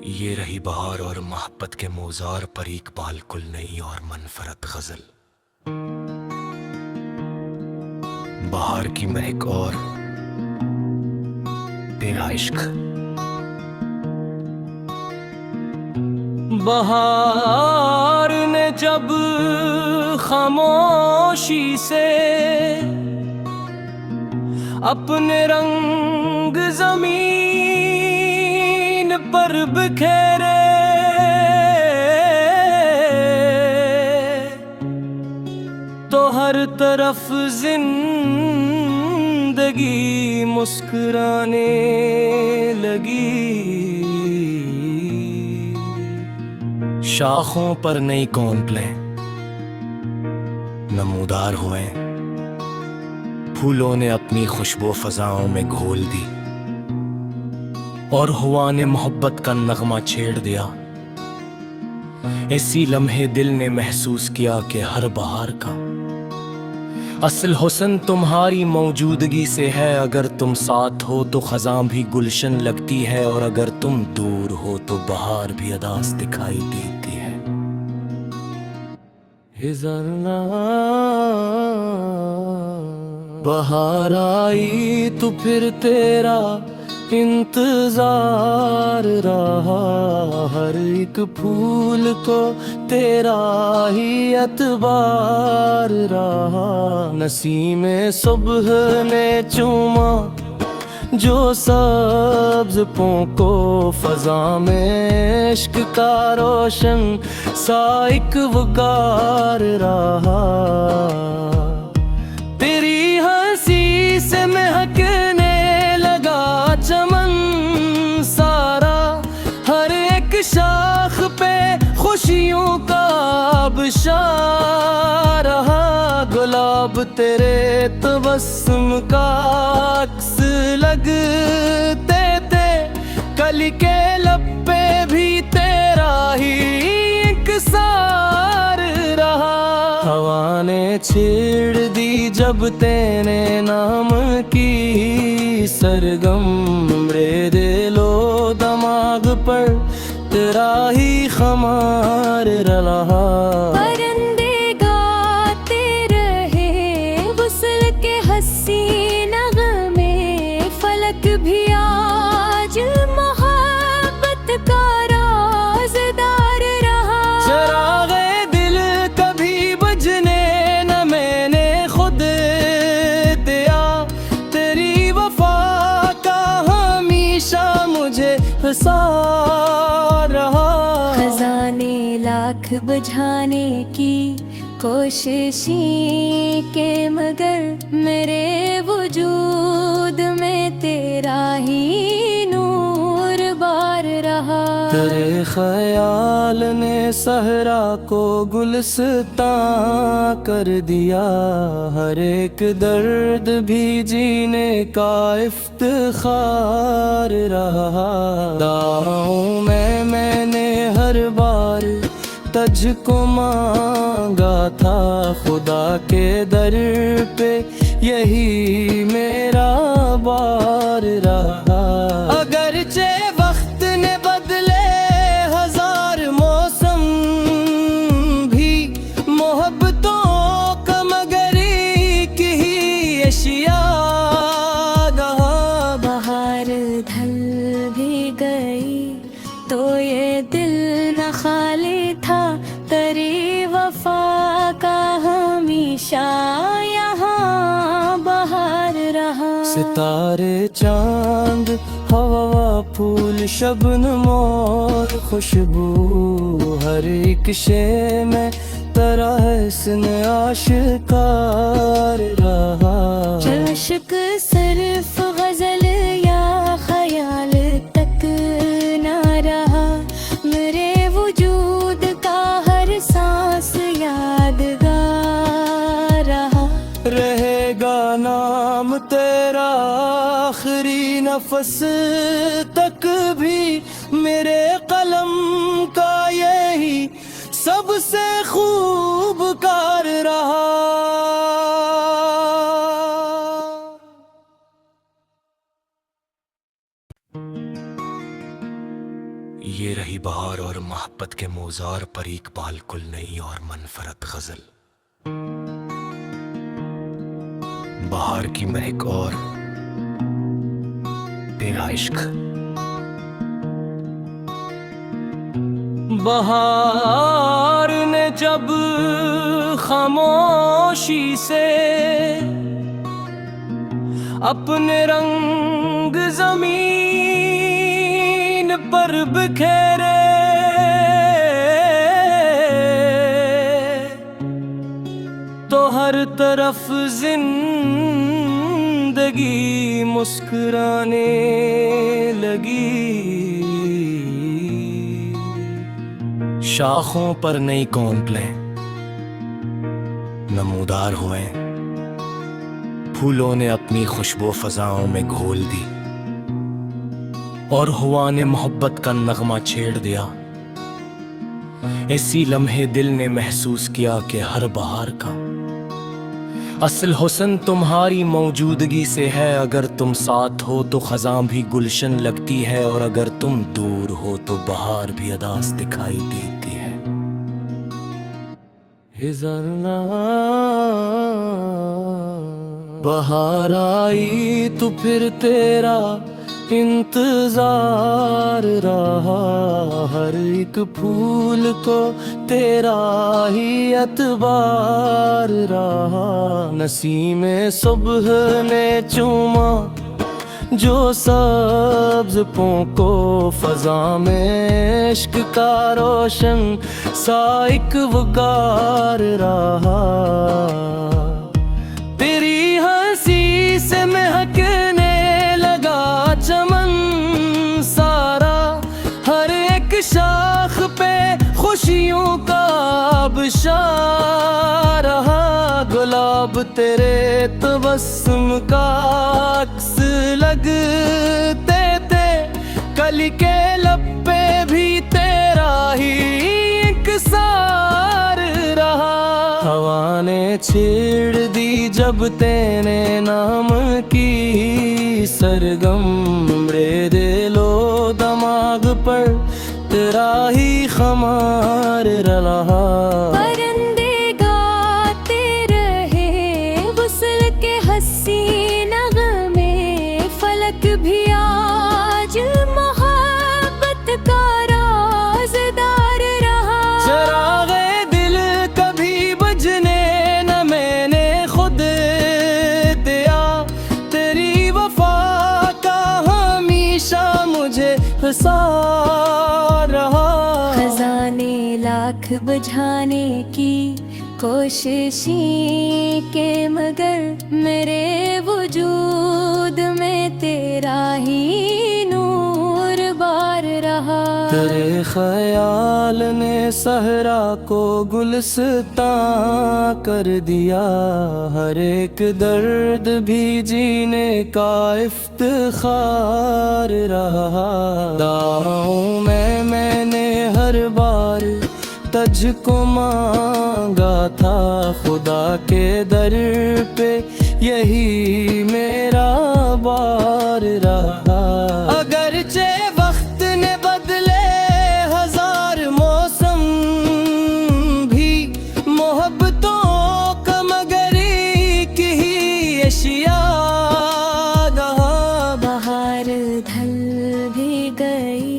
ये रही बहार और मोहब्बत के मोजार पर इकबाल कुल नहीं और मनफरत गजल। बहार की महक और तेरा इश्क। बहार ने जब खामोशी से अपने रंग जमीन पर बिखेरे, तो हर तरफ जिंदगी मुस्कुराने लगी। शाखों पर नई कौंपलें नमूदार हुए, फूलों ने अपनी खुशबू फजाओं में घोल दी और हुआ ने मोहब्बत का नगमा छेड़ दिया। इसी लम्हे दिल ने महसूस किया कि हर बहार का असल हुस्न तुम्हारी मौजूदगी से है। अगर तुम साथ हो तो खजां भी गुलशन लगती है, और अगर तुम दूर हो तो बहार भी अदास दिखाई देती है। बहार आई तो फिर तेरा इंतजार रहा, हर एक फूल को तेरा ही एतबार रहा। नसीमे सुबह ने चूमा जो सब्ज को फजा में इश्क का रोशन सा एक वकार रहा। तेरी हंसी से महकने लगा चमन सारा, हर एक शाख पे खुशियों का आबशार रहा। गुलाब तेरे तबस्सुम का अक्स लगते थे, कली के लब पे भी तेरा ही इंकसार रहा। हवा ने छेड़ दी जब तेरे नाम की सरगम, मेरे दिलो दिमाग पर तेरा ही खमार रहा। परिंदे गाते रहे वुसल के हंसी नगमे, फलक भी आज मोहब्बत का राज़दार रहा। चरागे दिल कभी बुझने न मैंने खुद दिया, तेरी वफा का हमेशा मुझे हिसार रहा। खजाने लाख बुझाने की कोशिशें के मगर मेरे वजूद में तेरा ही नूर बार रहा। तेरे ख्याल ने सहरा को गुलस्तां कर दिया, हर एक दर्द भी जीने का इफ्तिखार रहा। दाओं में मैंने हर बार तुझको मांगा था, खुदा के दर पे यही मेरा बार रहा। अगरचे वक्त ने बदले हजार मौसम भी, मोहब्बतों का मगर एक ही अशिया रहा। बहार ढल भी गई तो ये दिल न खाली था, तेरी वफा का हमेशा यहाँ बहार रहा। सितारे चांद हवा फूल शबनम और खुशबू, हर एक शे में तेरा हुस्न आशिकार रहा। इश्क सिर्फ गजल या ख्याल तक न रहा, मेरे वजूद का हर सांस यादगार रहा। रहेगा नाम तेरा आखिरी नफस तक भी, मेरे कलम का यही सबसे खूबकार रहा। ये रही बहार और मोहब्बत के मोजार पर इकबाल कुल नहीं और मनफरत गजल। बहार की महक और तेरा इश्क। बहार ने जब खामोशी से अपने रंग जमीन पर बिखेरे, तो हर तरफ जिंदगी मुस्कुराने लगी। शाखों पर नई कौंपलें नमूदार हुए, फूलों ने अपनी खुशबू फजाओं में घोल दी और हवा ने मोहब्बत का नगमा छेड़ दिया। इसी लम्हे दिल ने महसूस किया कि हर बहार का असल हुस्न तुम्हारी मौजूदगी से है। अगर तुम साथ हो तो खज़ां भी गुलशन लगती है, और अगर तुम दूर हो तो बहार भी अदास दिखाई देती है। बहार आई तो फिर तेरा इंतजार रहा, हर एक फूल को तेरा ही एतबार रहा। नसीमे सुबह ने चूमा जो सब्ज़ को फ़ज़ा में इश्क का रोशन सा एक वकार रहा। तेरी हंसी से महकने लगा चमन सारा, हर एक शाख पे खुशियों का आबशार रहा। गुलाब तेरे तबस्सुम का अक्स लगते थे, कली के लब पे भी तेरा ही इंकसार रहा। हवा ने छेड़ दी जब तेरे नाम की सरगम, मेरे दिलो दिमाग पर तेरा ही खमार रहा। परिंदे गाते रहे वसल के हंसी नगमे, फलक भी आज मोहब्बत का राज़दार रहा। चरागे दिल कभी बुझने न मैंने खुद दिया, तेरी वफा का हमेशा मुझे हिसार रहा। खजाने लाख बुझाने की कोशिशें के मगर मेरे वजूद में तेरा ही नूर बार रहा। तेरे ख्याल ने सहरा को गुलस्तां कर दिया, हर एक दर्द भी जीने का इफ्तिखार रहा। दाओं में मैंने हर बार तुझको मांगा था, खुदा के दर पे यही मेरा बार रहा। अगरचे वक्त ने बदले हजार मौसम भी, मोहब्बतों का मगर एक ही अशिया रहा। बहार ढल भी गई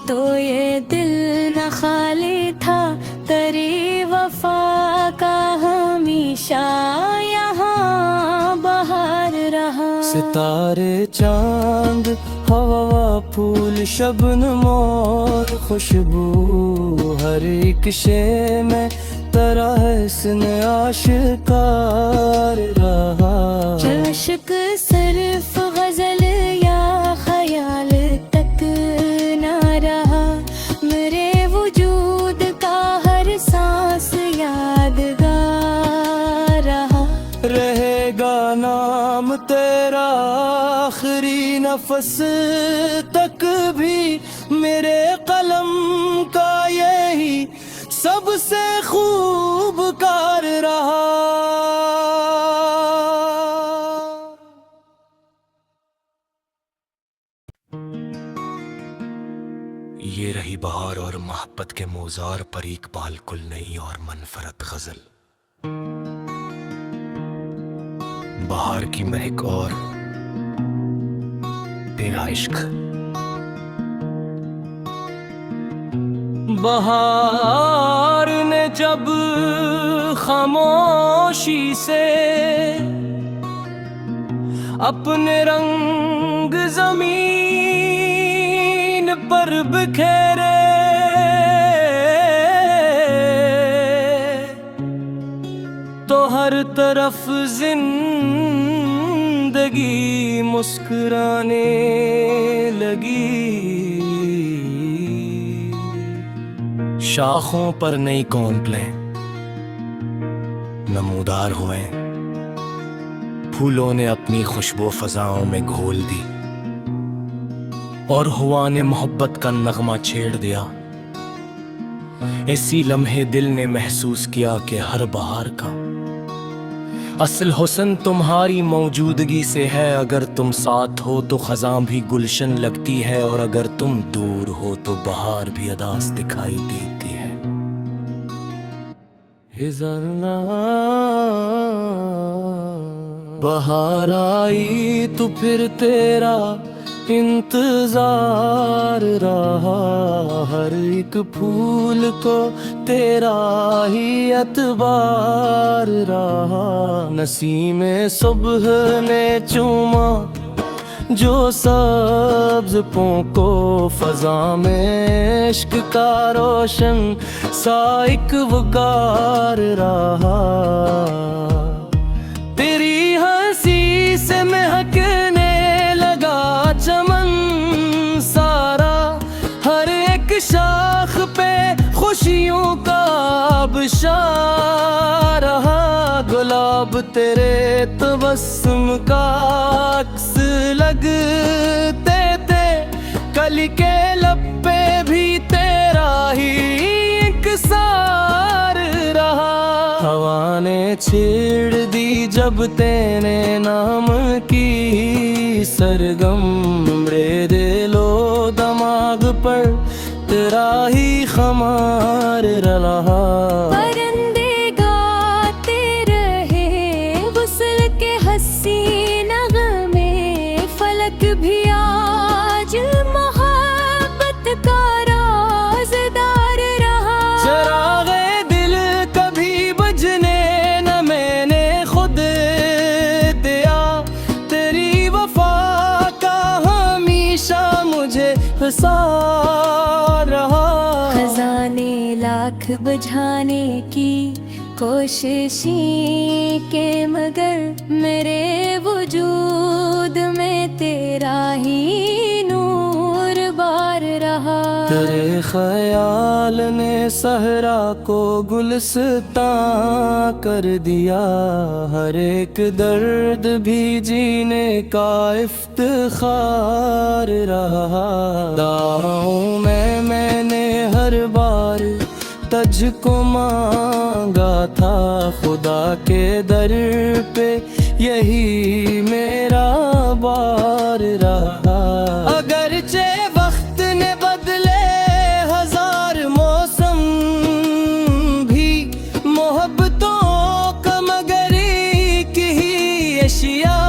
तो ये दिल न खाली था, तेरी वफा का हमेशा यहाँ बहार रहा। सितारे चांद हवा फूल शबनम और खुशबू, हर एक शे में तेरा हुस्न आशिकार रहा। इश्क सिर्फ गजल या ख्याल तक ना रहा, मेरे वजूद का हर सांस यादगार रहा। रहेगा नाम तेरा आखिरी नफस तक भी, मेरे कलम का यही सबसे खूबकार रहा। ये रही बहार और मोहब्बत के मोजार पर इकबाल कुल नहीं और मनफरत गजल। बहार की महक और तेरा इश्क। बहार ने जब खामोशी से अपने रंग जमीन पर बिखेरे, तो हर तरफ जिंदगी मुस्कुराने लगी। शाखों पर नई कौंपलें नमूदार हुए, फूलों ने अपनी खुशबू फजाओं में घोल दी और हुआ ने मोहब्बत का नगमा छेड़ दिया। इसी लम्हे दिल ने महसूस किया कि हर बहार का असल हुस्न तुम्हारी मौजूदगी से है। अगर तुम साथ हो तो खज़ां भी गुलशन लगती है, और अगर तुम दूर हो तो बहार भी अदास दिखाई देती है। बहार आई तो फिर तेरा इंतजार रहा, हर एक फूल को तेरा ही एतबार रहा। नसीमे सुबह ने चूमा जो सब्ज को फजा में इश्क का रोशन सा एक वकार रहा। तेरी हंसी से महकने लगा चमन सारा, हर एक शाख पे खुशियों का आबशार रहा। गुलाब तेरे तबस्सुम का अक्स लगते थे, कली के लब पे भी तेरा ही इंकसार रहा। हवा ने छेड़ दी जब तेरे नाम की सरगम, मेरे दिलो दिमाग पर तेरा ही खमार रहा। परिंदे गाते रहे वसल के हंसी नगमे, फलक भी आज मोहब्बत का राज़दार रहा। चरागे दिल कभी बुझने न मैंने खुद दिया, तेरी वफा का हमेशा मुझे हिसार रहा। खजाने लाख बुझाने की कोशिशें के मगर मेरे वजूद में तेरा ही नूर बार रहा। तेरे ख्याल ने सहरा को गुलस्तां कर दिया, हर एक दर्द भी जीने का इफ्तिखार रहा। दाहों में मैंने हर बार तुझको मांगा था, खुदा के दर पे यही मेरा बार रहा। अगरचे वक्त ने बदले हजार मौसम भी, मोहब्बतों का मगर एक ही अशिया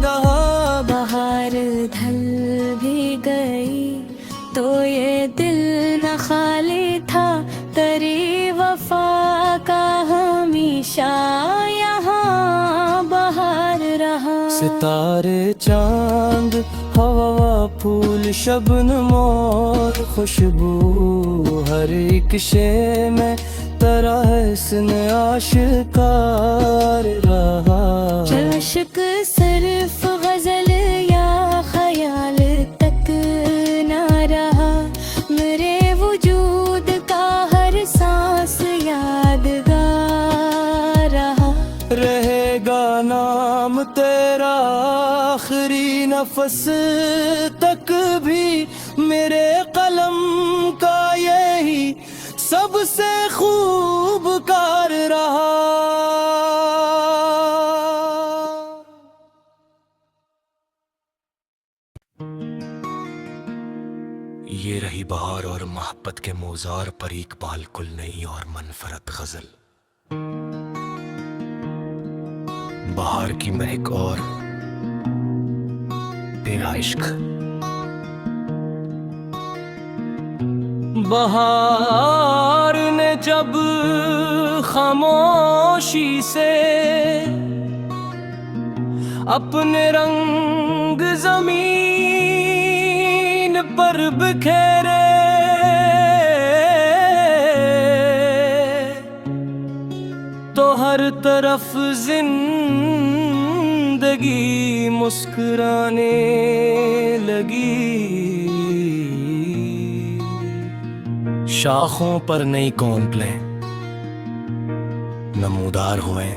रहा। बहार ढल भी गई तो ये दिल न खाली था, तेरी वफा का हमेशा यहाँ बहार रहा। सितारे चांद हवा फूल शबनम और खुशबू, हर एक शे में तेरा हस्न आशिकार रहा। इश्क सिर्फ गजल या ख्याल तक ना रहा, मेरे वजूद का हर सांस यादगार रहा। रहेगा नाम तेरा आखिरी नफस तक भी, मेरे कलम का यही सबसे खूबकार रहा। ये रही बहार और मोहब्बत के मोजार पर इकबाल कुल नहीं और मनफरत गजल। बहार की महक और तेरा इश्क। बहार ने जब खामोशी से अपने रंग जमीन पर बिखेरे, तो हर तरफ जिंदगी मुस्कुराने लगी। शाखों पर नई कौंपलें नमूदार हुए,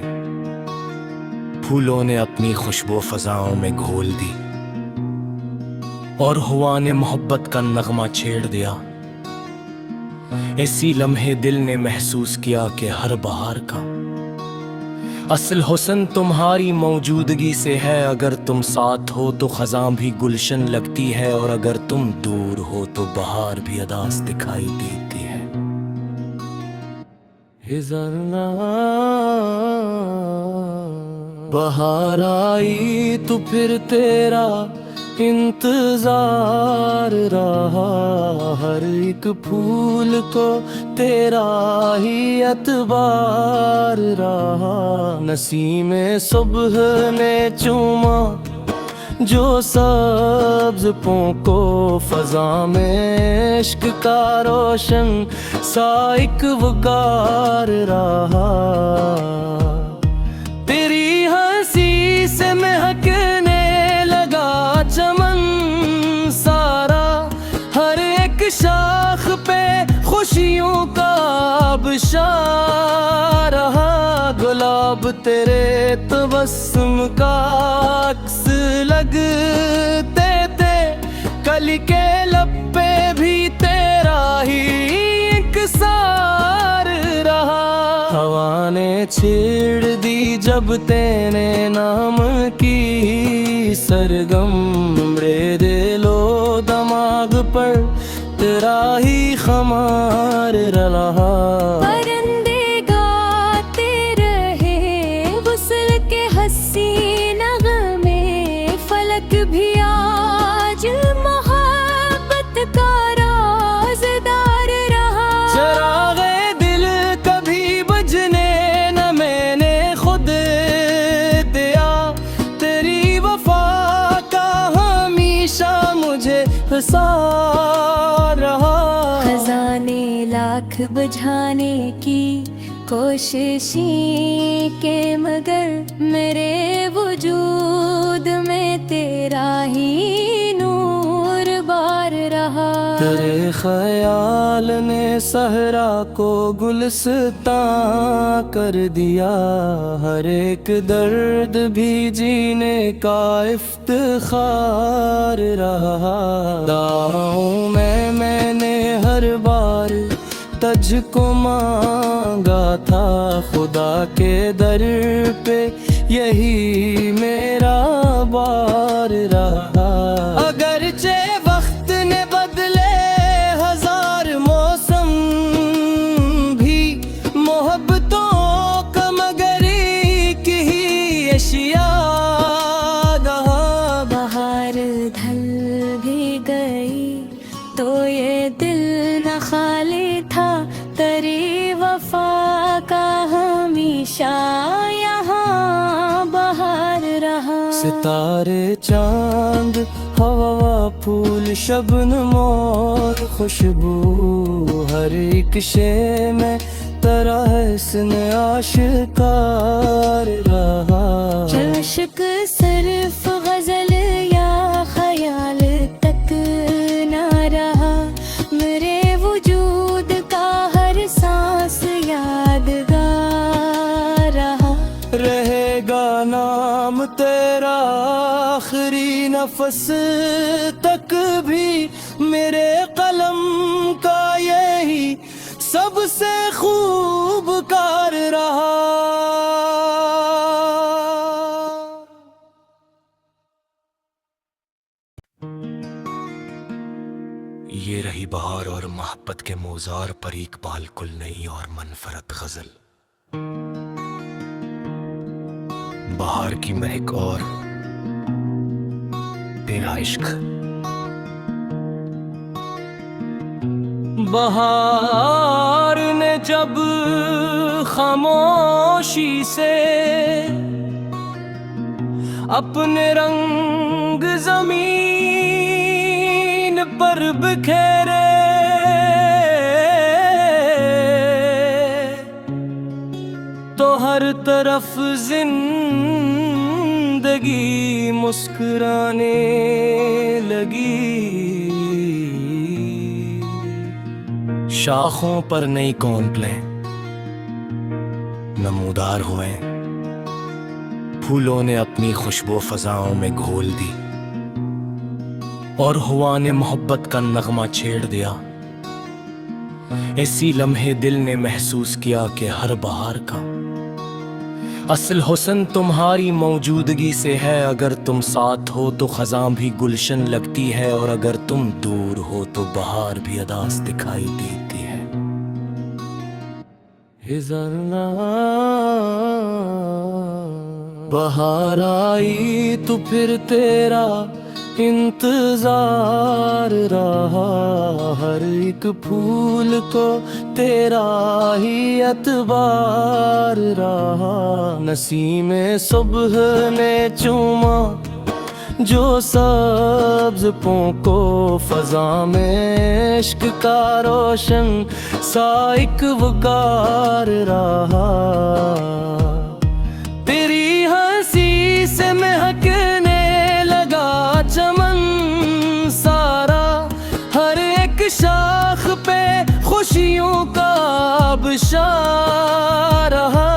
फूलों ने अपनी खुशबू फजाओं में घोल दी और हुआ ने मोहब्बत का नगमा छेड़ दिया। इसी लम्हे दिल ने महसूस किया कि हर बहार का असल हुस्न तुम्हारी मौजूदगी से है। अगर तुम साथ हो तो खजां भी गुलशन लगती है, और अगर तुम दूर हो तो बहार भी अदास दिखाई देती है। बहार आई तो फिर तेरा इंतजार रहा, हर एक फूल को तेरा ही एतबार रहा। नसीमे सुबह ने चूमा जो सब्ज को फजा में इश्क का रोशन सा एक वकार रहा। तेरी हंसी से महकने लगा चमन सारा, हर एक शाख पे खुशियों का आबशार रहा। गुलाब तेरे तबस्सुम का अक्स लगते थे, कली के लब पे भी तेरा ही इंकसार रहा। हवा ने छेड़ दी जब तेरे नाम की सरगम, मेरे दिलो दिमाग पर तेरा ही खमार रहा। परिंदे गाते रहे वुसल के हंसी नगमे, फलक भी आज मोहब्बत का राज़दार रहा। चरागे दिल कभी बुझने न मैंने खुद दिया, तेरी वफा का हमेशा मुझे हिसार रहा। खजाने लाख बुझाने की कोशिशें के मगर मेरे वजूद में तेरा ही नूर बार रहा। तेरे ख्याल ने सहरा को गुलस्तां कर दिया, हर एक दर्द भी जीने का इफ्तिखार रहा। दाओं में मैंने हर बार तुझको मांगा था, खुदा के दर पे यही मेरा बार रहा। अगरचे वक्त ने बदले हजार मौसम भी, मोहब्बतों का मगर एक ही अशिया रहा। बहार ढल भी गई तो ये दिल न खाली था, तेरी वफा का हमेशा यहाँ बहार रहा। सितारे चांद हवा फूल शबनम और खुशबू, हर एक शे में तेरा हस्न आशिकार रहा। इश्क सिर्फ गजल या ख्याल तक ना रहा, मेरे वजूद का हर सांस यादगार रहा। रहेगा नाम तेरा आखिरी नफस तक भी, मेरे कलम का यही सबसे खूबकार रहा। ये रही बहार और मोहब्बत के मोजार पर इकबाल कुल नहीं और मनफरत गजल। बहार की महक और तेरा इश्क। बहार ने जब खामोशी से अपने रंग जमीन पर बिखेरे, तो हर तरफ जिंदगी मुस्कुराने लगी। शाखों पर नई कौंपलें नमूदार हुए, फूलों ने अपनी खुशबू फजाओं में घोल दी और हुआ ने मोहब्बत का नगमा छेड़ दिया। ऐसी लम्हे दिल ने महसूस किया कि हर बहार का असल हुस्न तुम्हारी मौजूदगी से है। अगर तुम साथ हो तो खजां भी गुलशन लगती है, और अगर तुम दूर हो तो बहार भी अदास दिखाई देती है। बहार आई तो फिर तेरा इंतजार रहा, हर एक फूल को तेरा ही एतबार रहा। नसीमे सुबह ने चूमा जो सब्ज को फजा में इश्क का रोशन सा एक वकार रहा। तेरी हंसी से महकने लगा चमन सारा, हर एक शाख पे खुशियों का आबशार रहा।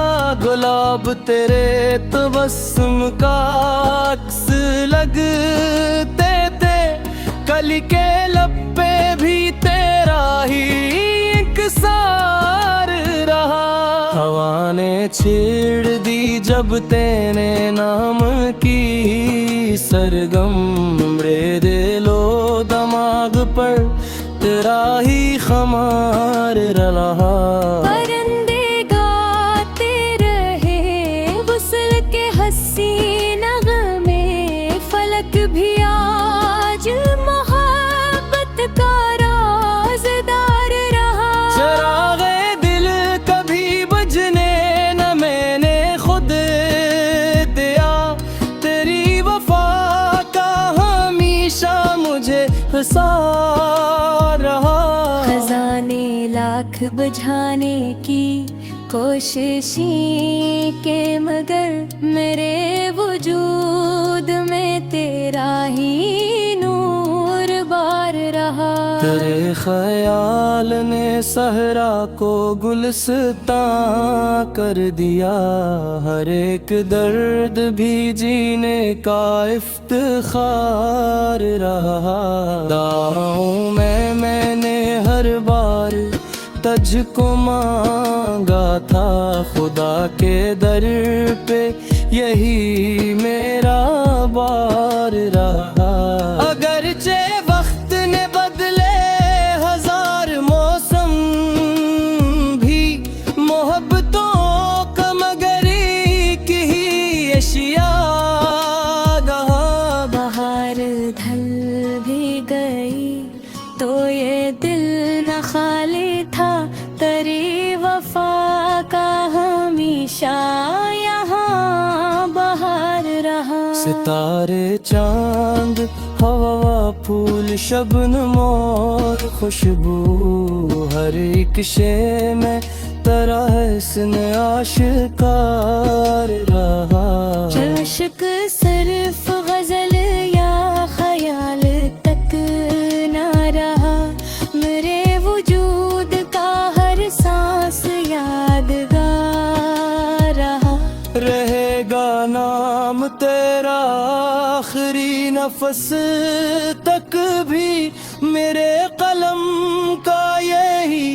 गुलाब तेरे तबस्सुम का अक्स लगते थे, कली के लब पे भी तेरा ही इंकसार रहा। हवा ने छेड़ दी जब तेरे नाम की सरगम, मेरे दिलो दिमाग पर तेरा ही खमार रहा। परिंदे गाते रहे गुस्ल के हंसी नगमे, फलक भी आज मोहब्बत का राज़दार रहा। चरागे दिल कभी बुझने न मैंने खुद दिया, तेरी वफा का हमेशा मुझे हिसार रहा। खजाने लाख बुझाने की कोशिशें के मगर मेरे वजूद में तेरा ही नूर बार रहा। तेरे ख्याल ने सहरा को गुलस्तां कर दिया, हर एक दर्द भी जीने का इफ्तिखार रहा। दाओं में मैंने हर बार तुझको मांगा था, खुदा के दर पे यही मेरा बार रहा। अगरचे वक्त ने बदले हजार मौसम भी, मोहब्बतों का मगर एक ही एशिया रहा। बहार ढल भी गई तो ये दिल न खाली था, तेरी वफा का हमेशा यहाँ बहार रहा। सितारे चांद हवा फूल शबनम और खुशबू, हर एक शे में तेरा हस्न आशिकार रहा। इश्क सिर्फ गजल या ख्याल तक ना रहा, मेरे वजूद का हर सांस यादगार रहा। रहेगा नाम तेरा आखिरी नफस तक भी, मेरे कलम का यही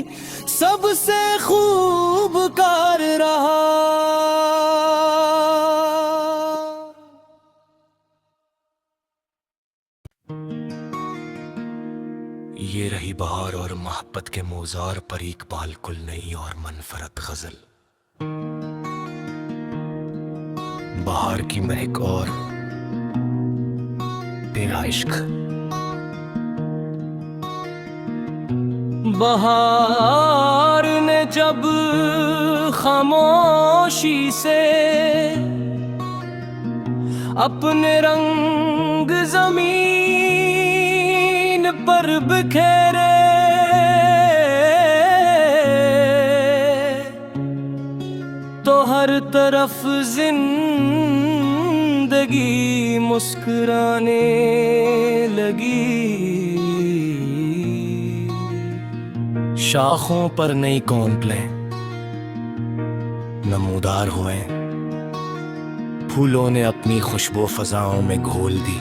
सबसे खूबकार रहा। ये रही बहार और मोहब्बत के मोजार पर इकबाल कुल नहीं और मनफरत गजल। बहार की महक और तेरा इश्क। बहार ने जब खामोशी से अपने रंग जमीन पर बिखेरे, तो हर तरफ जिंदगी मुस्कुराने लगी। शाखों पर नई कौंपलें नमूदार हुए, फूलों ने अपनी खुशबू फजाओं में घोल दी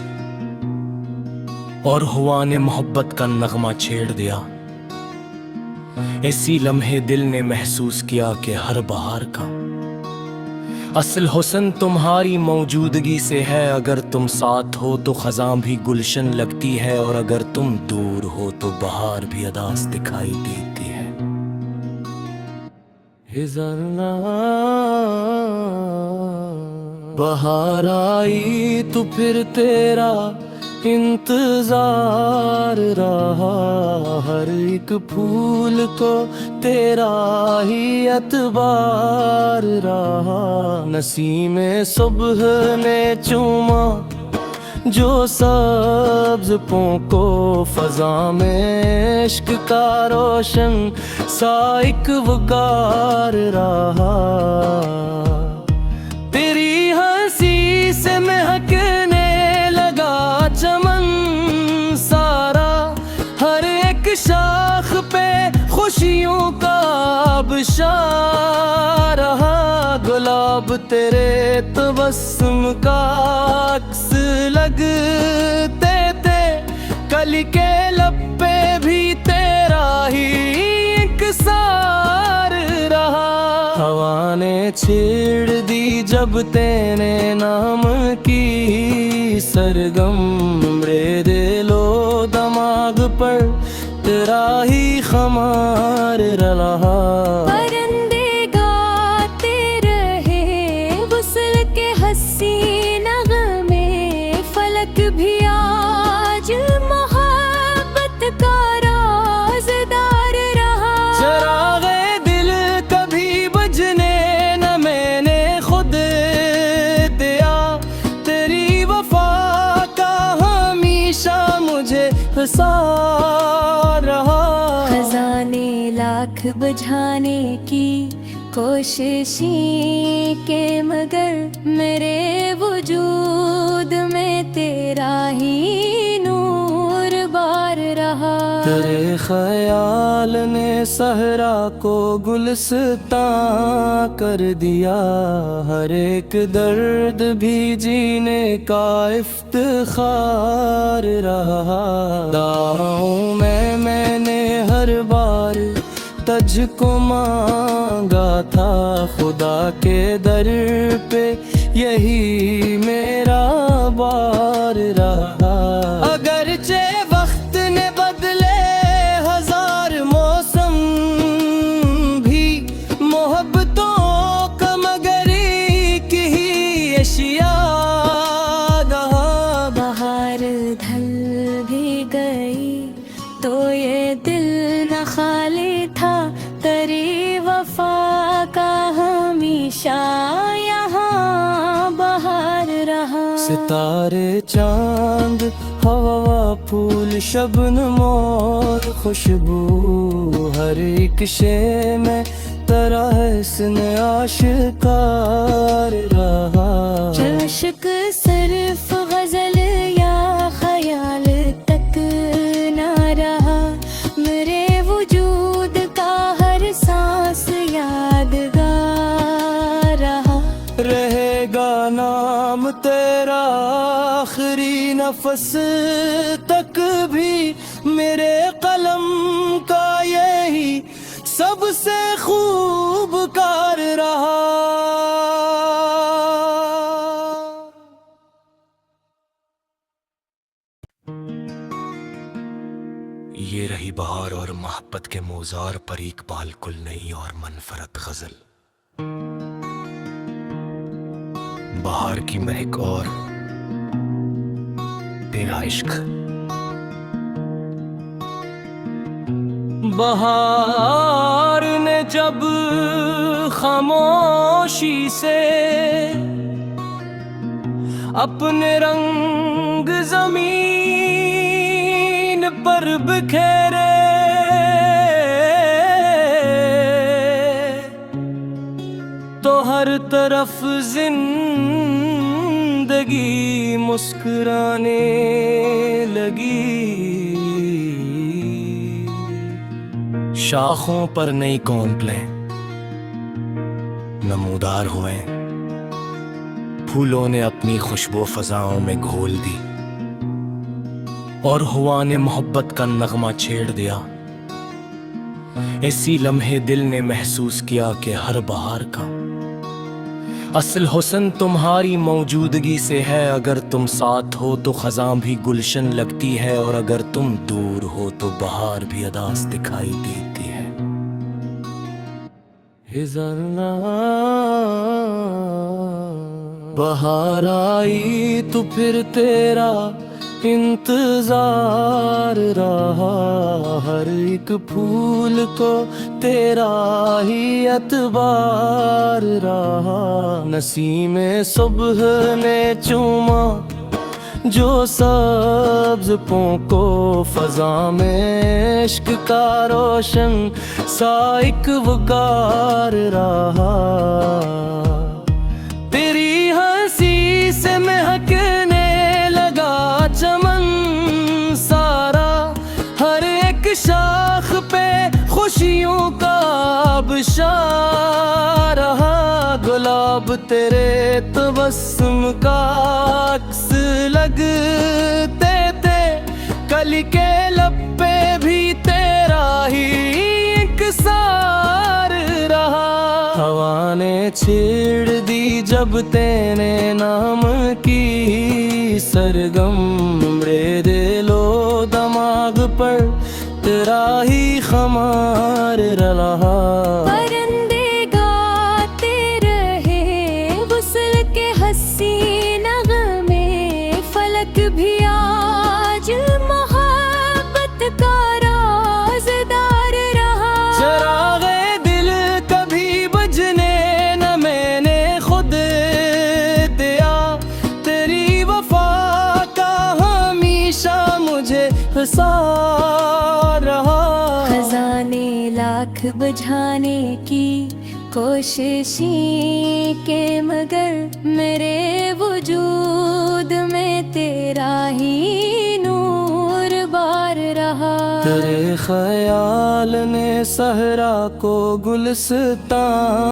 और हुआ ने मोहब्बत का नगमा छेड़ दिया। इसी लम्हे दिल ने महसूस किया कि हर बहार का असल हुस्न तुम्हारी मौजूदगी से है। अगर तुम साथ हो तो खजां भी गुलशन लगती है, और अगर तुम दूर हो तो बहार भी अदास दिखाई देती है। बहार आई तो फिर तेरा इंतजार रहा, हर एक फूल को तेरा ही एतबार रहा। नसीमे सुबह ने चूमा जो सब्ज को फजा में इश्क का रोशन सा एक वकार रहा। तेरी हंसी से महकने लगा चमन सारा, हर एक शाख पे खुशियों का आबशार रहा। गुलाब तेरे तबस्सुम का अक्स लगते थे, कली के लब पे भी तेरा ही इंकसार रहा। हवा ने छेड़ दी जब तेरे नाम की सरगम, रे दिलो दिमाग पर तेरा ही खमार रहा। परिंदे गाते रहे गुस्ल के हंसी नगमे, फलक भी आज मोहब्बत का राज़दार रहा। चरागे दिल कभी बुझने न मैंने खुद दिया, तेरी वफा का हमेशा मुझे हिसार रहा। खजाने लाख बुझाने की कोशिशें के मगर मेरे वजूद में तेरा ही नूर बार रहा। तेरे ख्याल ने सहरा को गुलस्तां कर दिया, हर एक दर्द भी जीने का इफ्तिखार रहा। दाहों में मैंने हर बार तुझको मांगा था, खुदा के दर पे यही मेरा बार रहा। अगरचे वक्त ने बदले हजार मौसम, भी मोहब्बतों का मगर एक ही अशिया रहा। बहार ढल भी गई तो ये दिल न खाली था, तेरी वफा का हमेशा यहाँ बहार रहा। सितारे चांद हवा फूल शबनम और खुशबू, हर एक शे में तेरा हुस्न आशिकार रहा। इश्क सिर्फ गजल या ख्याल तक ना रहा, मेरे वजूद का हर सांस यादगार रहा। रहेगा नाम तेरा आखिरी नफस तक भी, मेरे कलम का यही सबसे खूबकार रहा। ये रही बहार और मोहब्बत के मोजार पर इकबाल कुल नहीं और मनफरत गजल। बहार की महक और तेरा इश्क। बहार ने जब खामोशी से अपने रंग जमीन पर बिखेरे, तो हर तरफ जिंदगी मुस्कुराने लगी। शाखों पर नई कौंपलें नमूदार हुए, फूलों ने अपनी खुशबू फजाओं में घोल दी और हुआ ने मोहब्बत का नगमा छेड़ दिया। इसी लम्हे दिल ने महसूस किया कि हर बहार का असल हुस्न तुम्हारी मौजूदगी से है। अगर तुम साथ हो तो खजां भी गुलशन लगती है, और अगर तुम दूर हो तो बहार भी अदास दिखाई देती है। बहार आई तो फिर तेरा इंतजार रहा, हर एक फूल को तेरा ही एतबार रहा। नसीमे सुबह ने चूमा जो सब्ज को फजा में इश्क का रोशन सा एक वकार रहा। तेरी हंसी से महकने लगा चमन सारा, हर एक शाख पे खुशियों का आबशार रहा। गुलाब तेरे तबस्सुम का अक्स लगते थे, कली के लब पे भी तेरा ही इंकसार रहा। हवा ने छेड़ दी जब तेरे नाम की सरगम, रे दिलो दिमाग पर तेरा ही खमार रहा। परिंदे गाते रहे वुसल के हंसी नगमे, फलक भी आज मोहब्बत का राज़दार रहा। चरागे दिल कभी बुझने न मैंने खुद दिया, तेरी वफा का हमेशा मुझे हिसार रहा। खजाने लाख बुझाने की कोशिशें के मगर मेरे वजूद में तेरा ही नूर बार रहा। तेरे ख्याल ने सहरा को गुलस्तां